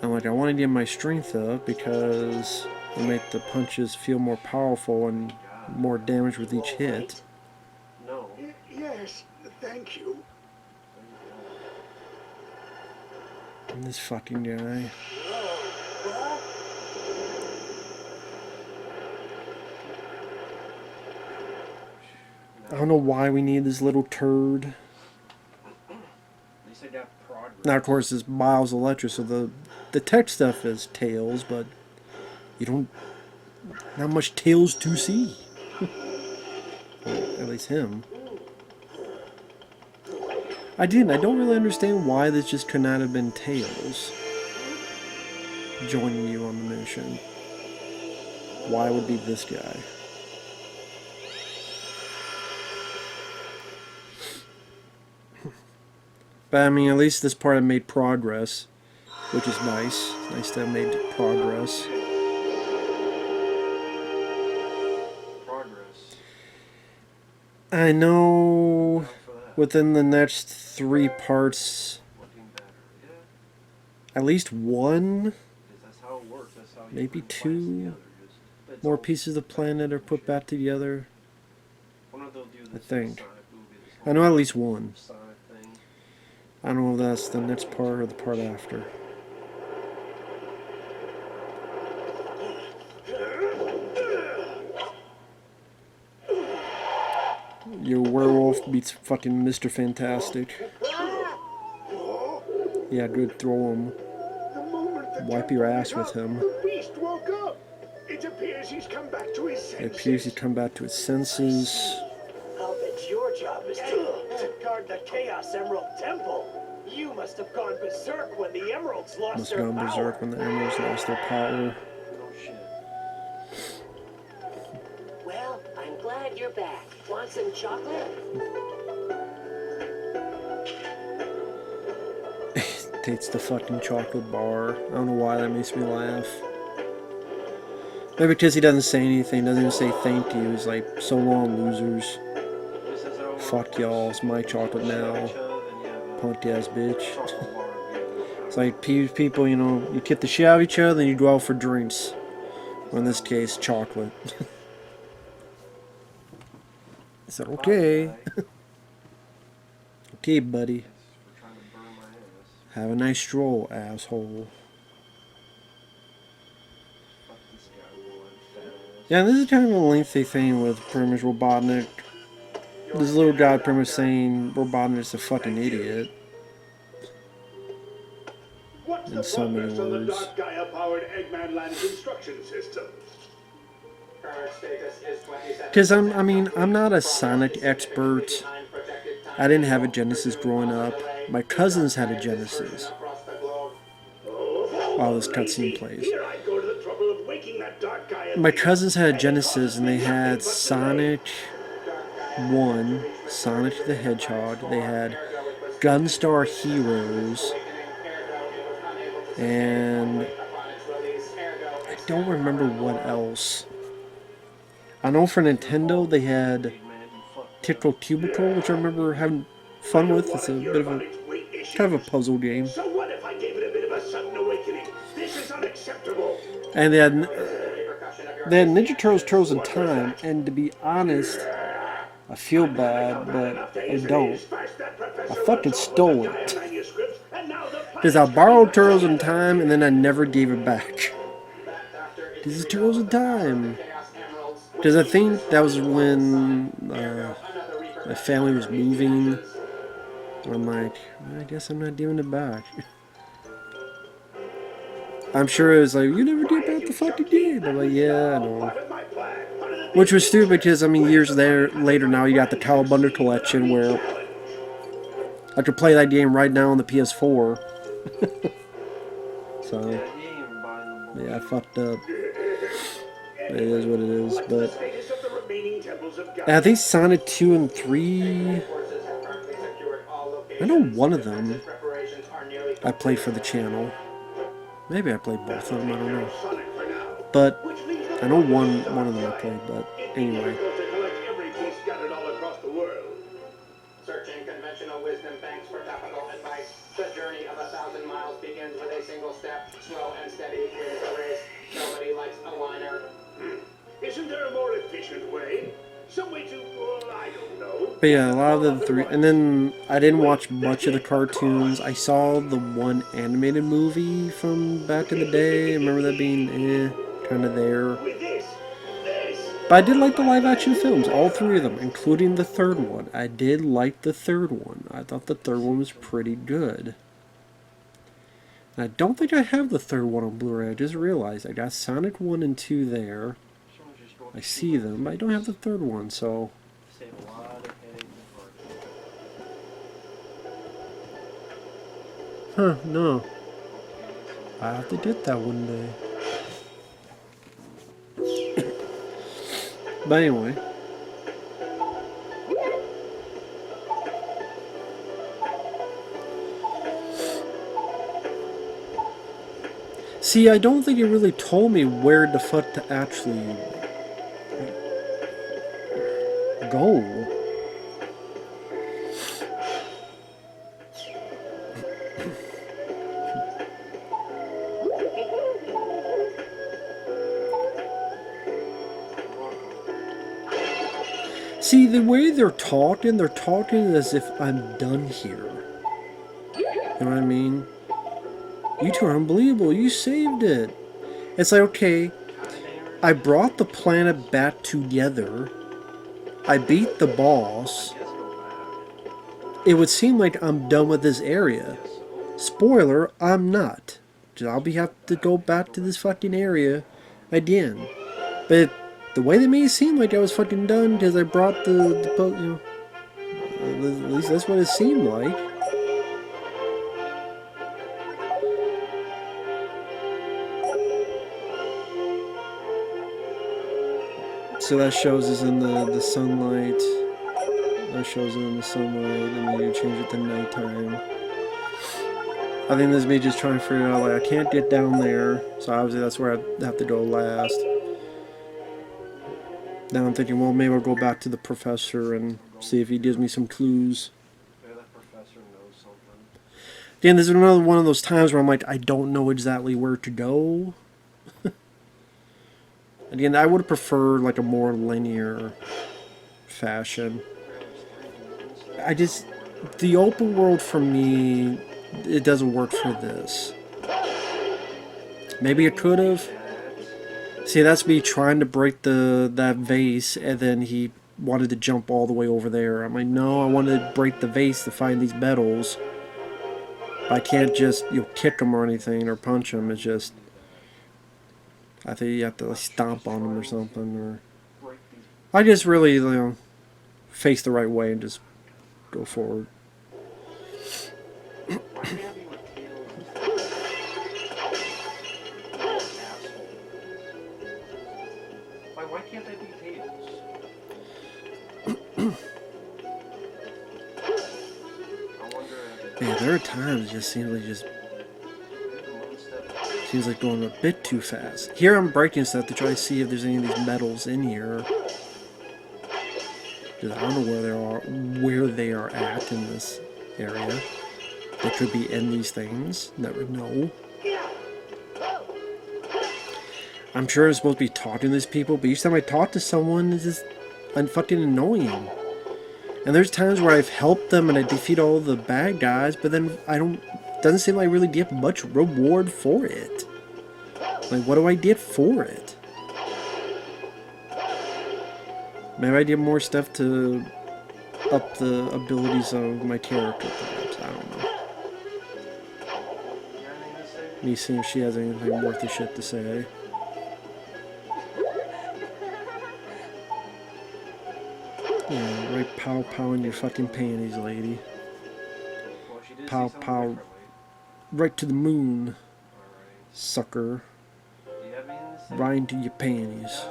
I'm like, I want to get my strength up because it'll make the punches feel more powerful and more damage with each hit. No. Yes, thank you. And this fucking guy. I don't know why we need this little turd. At least I got progress. Now, of course, it's Miles Electric, so the tech stuff is Tails, but you don't... Not much Tails to see. At least him. I don't really understand why this just could not have been Tails joining you on the mission. Why would it be this guy? But I mean, at least this part I made progress, which is nice. It's nice to have made progress. I know within the next 3 parts, at least one, maybe 2 more pieces of the planet are put back together. I think. I know at least one. I don't know if that's the next part or the part after. Your werewolf beats fucking Mr. Fantastic. Yeah, good, throw him. Wipe your ass with him. The beast woke up. It appears he's come back to his senses. It appears he's come back to his senses. I'll bet your job is to guard the Chaos Emerald Temple. You must have gone berserk when the Emeralds lost their power. Must have gone berserk when the Emeralds lost their power. Well, I'm glad you're back. Want some chocolate? Takes the fucking chocolate bar. I don't know why that makes me laugh. Maybe because he doesn't say anything, doesn't even say thank you. He's like, so long, losers. Fuck y'all, it's my chocolate now. Punk ass bitch. It's like people, you know, you kick the shit out of each other, then you go out for drinks. Or in this case, chocolate. I said, okay. Okay, buddy. Have a nice stroll, asshole. Yeah, this is kind of a lengthy thing with pretty much Robotnik. This little guy pretty much saying Robotnik's a fucking idiot. In so many words. Because I'm not a Sonic expert. I didn't have a Genesis growing up. My cousins had a Genesis. While this cutscene plays. My cousins had a Genesis and they had Sonic 1, Sonic the Hedgehog. They had Gunstar Heroes. And I don't remember what else. I know for Nintendo they had Tickle Cubicle, which I remember having fun with. It's a bit of a kind of a puzzle game. So what if I gave it a bit of a sudden awakening? This is unacceptable. And they had Ninja Turtles Turtles in Time, and to be honest, I feel bad, but I don't. I fucking stole it. Because I borrowed Turtles in Time, and then I never gave it back. This is Turtles in Time. Because I think that was when my family was moving. And I'm like, I guess I'm not giving it back. I'm sure it was like, you never did back the fucking did. I'm like, yeah, I know. Which was stupid because, I mean, years later now, you got the Cowabunga Collection where I could play that game right now on the PS4. So, yeah, I fucked up. It is what it is, but I think Sonic 2 and 3, I know one of them I played for the channel. Maybe I played both of them, I don't know. But I know one of them I played, but anyway. Searching conventional wisdom banks for topical advice. The journey of 1,000 miles begins with a single step. Slow and steady wins the race. Nobody likes a whiner. Isn't there a more efficient way? Some way to, I don't know. But yeah, a lot of the three, and then I didn't watch much of the cartoons. I saw the one animated movie from back in the day. I remember that being kind of there. But I did like the live action films, all three of them, including the third one. I did like the third one. I thought the third one was pretty good. And I don't think I have the third one on Blu-ray. I just realized I got Sonic 1 and 2 there. I see them, but I don't have the third one, so... Save a lot of headache and work. Huh, no. I have to get that one day. But anyway. See, I don't think it really told me where the fuck to actually go. See, the way they're talking as if I'm done here. You know what I mean? You two are unbelievable. You saved it. It's like, okay, I brought the planet back together. I beat the boss. It would seem like I'm done with this area. Spoiler, I'm not. I'll have to go back to this fucking area again. But the way they made it seem like I was fucking done because I brought the you know, at least that's what it seemed like. So that shows us in the sunlight. That shows it in the sunlight, and then you change it to nighttime. I think this is me just trying to figure out, like, I can't get down there, so obviously that's where I have to go last. Now I'm thinking, well, maybe I'll go back to the professor and see if he gives me some clues. Maybe that professor knows something. Again, this is another one of those times where I'm like, I don't know exactly where to go. Again, I would prefer like a more linear fashion. The open world for me, it doesn't work for this. Maybe it could have. See, that's me trying to break that vase, and then he wanted to jump all the way over there. I'm like, no, I wanted to break the vase to find these medals. I can't just, kick them or anything, or punch them. It's just, I think you have to like, stomp on them or something. Or I just really, face the right way and just go forward. Why can't they be tables? I wonder if Yeah, there are times it just seems like going a bit too fast. Here I'm breaking stuff to try to see if there's any of these medals in here. Because I don't know where they are at in this area. They could be in these things. Never know. I'm sure I'm supposed to be talking to these people, but each time I talk to someone, it's just fucking annoying. And there's times where I've helped them and I defeat all the bad guys, but then doesn't seem like I really get much reward for it. Like, what do I get for it? Maybe I get more stuff to up the abilities of my character, perhaps. I don't know. Me seeing if she has anything worth the shit to say. Yeah, right pow pow in your fucking panties, lady. Pow pow. Right to the moon, sucker. Right into your panties.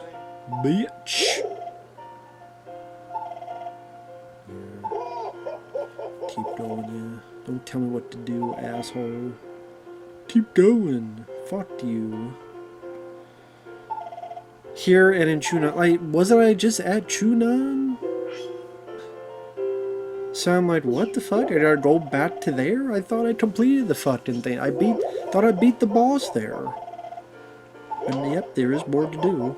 Bitch. Yeah. Keep going, yeah. Don't tell me what to do, asshole. Keep going. Fuck you. Here and in Chunan. Like, wasn't I just at Chunan? So I'm like, what the fuck? Did I go back to there? I thought I completed the fucking thing. Thought I beat the boss there. And yep, there is more to do.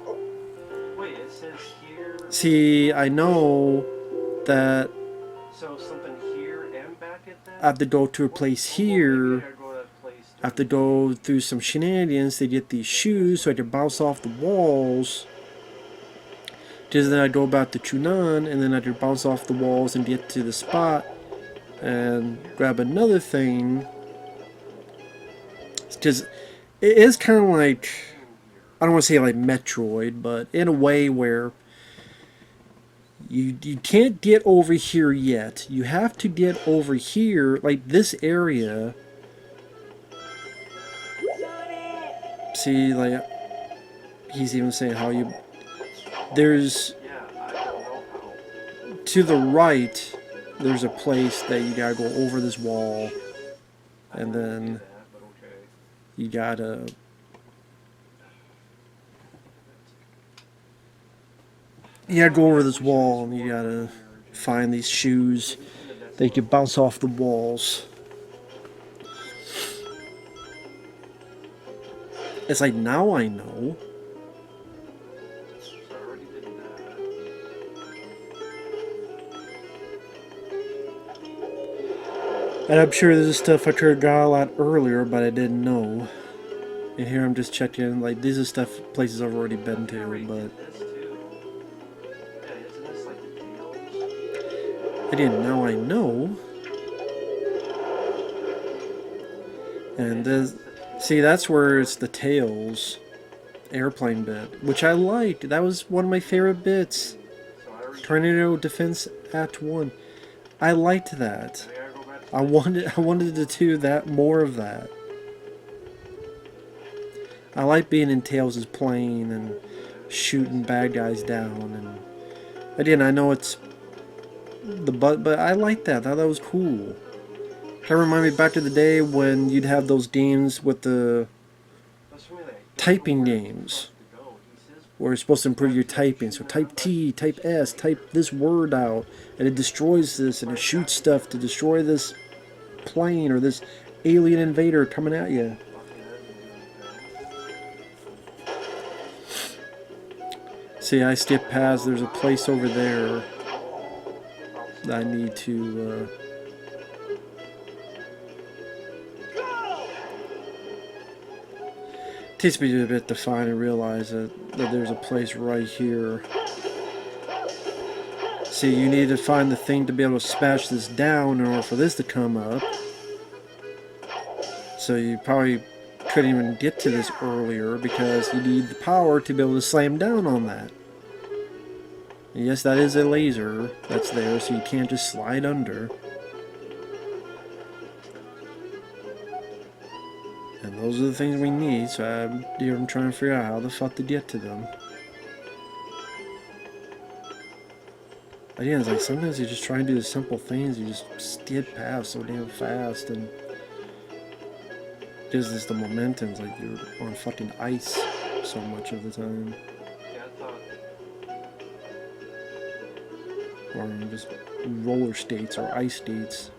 Wait, it says here. See, I know that So something here and back at that? I have to go to a place here. I have to go through some shenanigans to get these shoes so I can bounce off the walls. Because then I'd go back to Chunan, and then I'd bounce off the walls and get to the spot, and grab another thing. Because it is kind of like, I don't want to say like Metroid, but in a way where you can't get over here yet. You have to get over here, like this area. See, like, he's even saying how you... There's... Yeah, I don't know how. To the right, there's a place that you gotta go over this wall. And then That, but okay. you gotta... You gotta go over this wall and you gotta find these shoes that you can bounce off the walls. It's like, now I know. So I already did that. And I'm sure this is stuff I could have got a lot earlier, but I didn't know. And here I'm just checking, like, these are stuff, places I've already been to, but This too. Yeah, isn't this like the tails? I didn't know I know. And this, see, that's where it's the Tails airplane bit, which I liked. That was one of my favorite bits. So I already Tornado Defense Act 1. I liked that. I gotta go back to I wanted to do that, more of that. I like being in Tails' plane and shooting bad guys down, and again, I know it's the but I like that. I thought that was cool. Kind of remind me back to the day when you'd have those games with the typing games where it's supposed to improve your typing. So type T, type S, type this word out, and it destroys this, and it shoots stuff to destroy this plane or this alien invader coming at you. See, I skipped past, there's a place over there that I need to, takes me a bit to find and realize that there's a place right here. See, you need to find the thing to be able to smash this down in order for this to come up. So you probably couldn't even get to this earlier because you need the power to be able to slam down on that. And yes, that is a laser that's there, so you can't just slide under. And those are the things we need, so I'm trying to figure out how the fuck to get to them. Again, it's like sometimes you just try and do the simple things, you just skid past so damn fast, and gives us the momentum, it's like you're on fucking ice so much of the time. Yeah, I thought. Or on just roller skates or ice skates.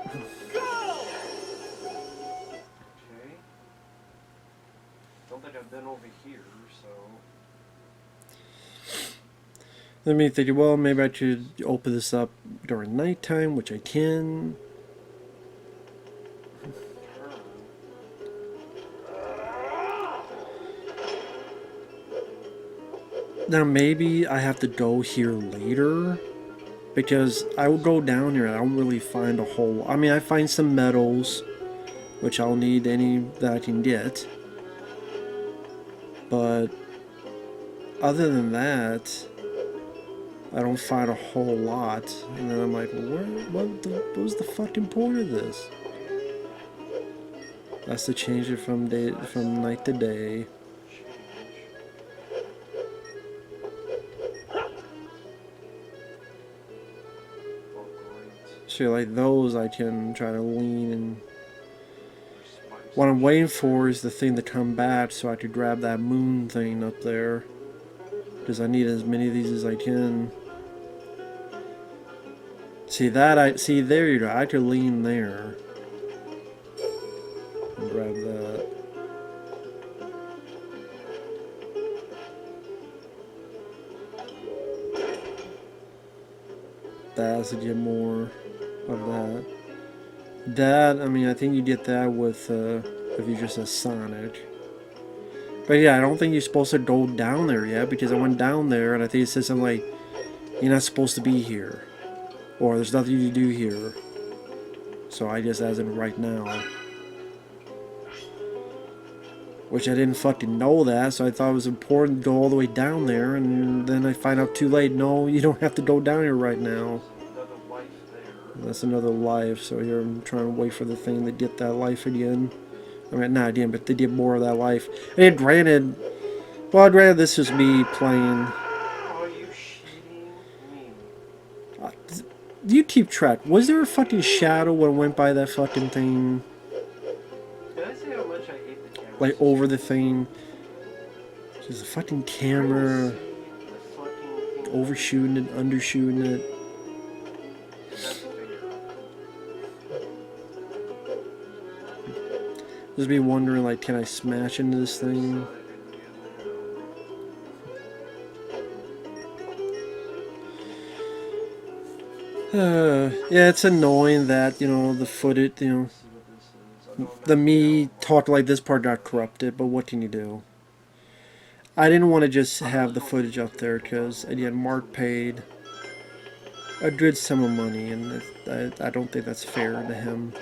Okay. Don't think I've been over here, so. Let me think, well, maybe I should open this up during nighttime, which I can. Now maybe I have to go here later, because I will go down here and I don't really find a whole... I mean, I find some metals, which I'll need any that I can get. But other than that, I don't find a whole lot. And then I'm like, well, what was the fucking point of this? That's to change it from night to day. So like those I can try to lean, and what I'm waiting for is the thing to come back so I could grab that moon thing up there, because I need as many of these as I can. See that, see there you go, I could lean there and grab that. That's to get more of that. That, I mean, I think you get that with, if you just a Sonic. But yeah, I don't think you're supposed to go down there yet, because I went down there and I think it says something like, you're not supposed to be here. Or there's nothing to do here. So I guess as in right now. Which I didn't fucking know that, so I thought it was important to go all the way down there, and then I find out too late, no, you don't have to go down here right now. Another life there. That's another life, so here I'm trying to wait for the thing to get that life again. I mean, not again, but to get more of that life. And granted, well, granted, this is me playing. Are you shitting me? You keep track. Was there a fucking shadow when I went by that fucking thing? Did I say how much I hate the camera? Like, over the thing? There's a fucking camera. The fucking thing. Overshooting it, undershooting it. That's fair. Just be wondering, like, can I smash into this thing? Yeah, it's annoying that, you know, the footage, you know, the me talk like this part got corrupted, but what can you do? I didn't want to just have the footage up there because, again, Mark paid a good sum of money, and I don't think that's fair to him.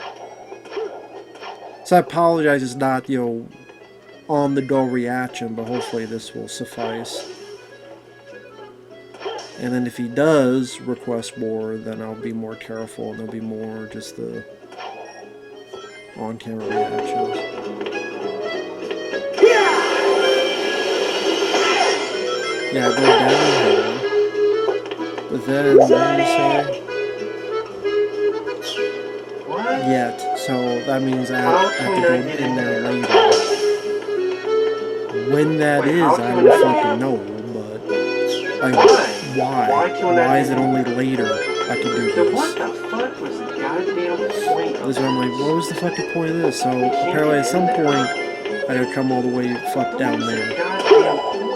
So I apologize, it's not, you know, on-the-go reaction, but hopefully this will suffice. And then if he does request more, then I'll be more careful, and there'll be more just the on-camera reactions. Yeah, go down here. But then, what did he say? What? Yet, so that means I have to go in there later. When that is, I don't fucking know, but like, why is it only later I can do Then what this? the fuck was the goddamn point of This is where I'm like, what was the fucking point of this? So apparently at some point I gotta come all the way fuck down What was the there. goddamn point?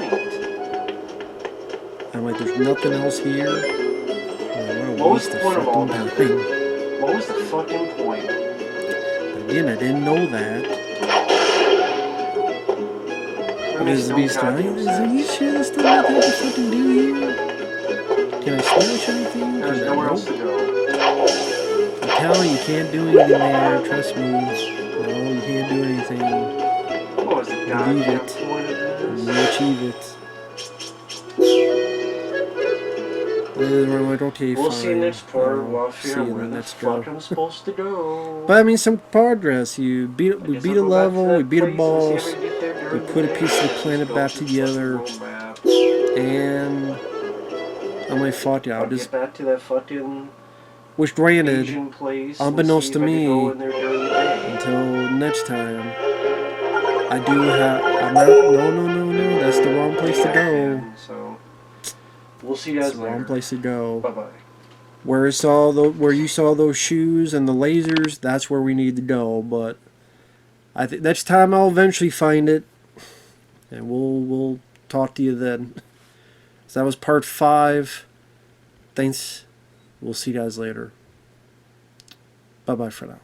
I'm like, there's nothing else here. What was the point of all fucking that? time. What was the fucking point? Again, I didn't know that. That Is makes the no beast goddamn dying? sense. Are you sure there's still nothing I can fucking do here? Can I smash anything? There's nowhere else to go. I'm telling you, you can't do anything there. Trust me. No, you can't do anything. What was the Believe goddamn it. point of this? You achieve it. And we're like, okay, We'll fine. see next part. We'll See figure you where in the the next fuck go. I'm supposed to go. But I mean, some progress. We beat a I'll go back to level. that We beat a place and see boss. if I can get there during We the put a day. piece of the Just planet go back to the together. fucking world map. And I'm like, fuck yeah, I'll I'll just. get back to that fucking Which granted, Asian place. unbeknownst to and see if I can me, go in there during the day. until next time, I do have. I'm not. No. That's the wrong place to go. And so we'll see you It's guys the wrong later. place to go. Bye bye. Where you saw those shoes and the lasers, that's where we need to go. But I think next time I'll eventually find it, and we'll talk to you then. So that was part 5. Thanks. We'll see you guys later. Bye bye for now.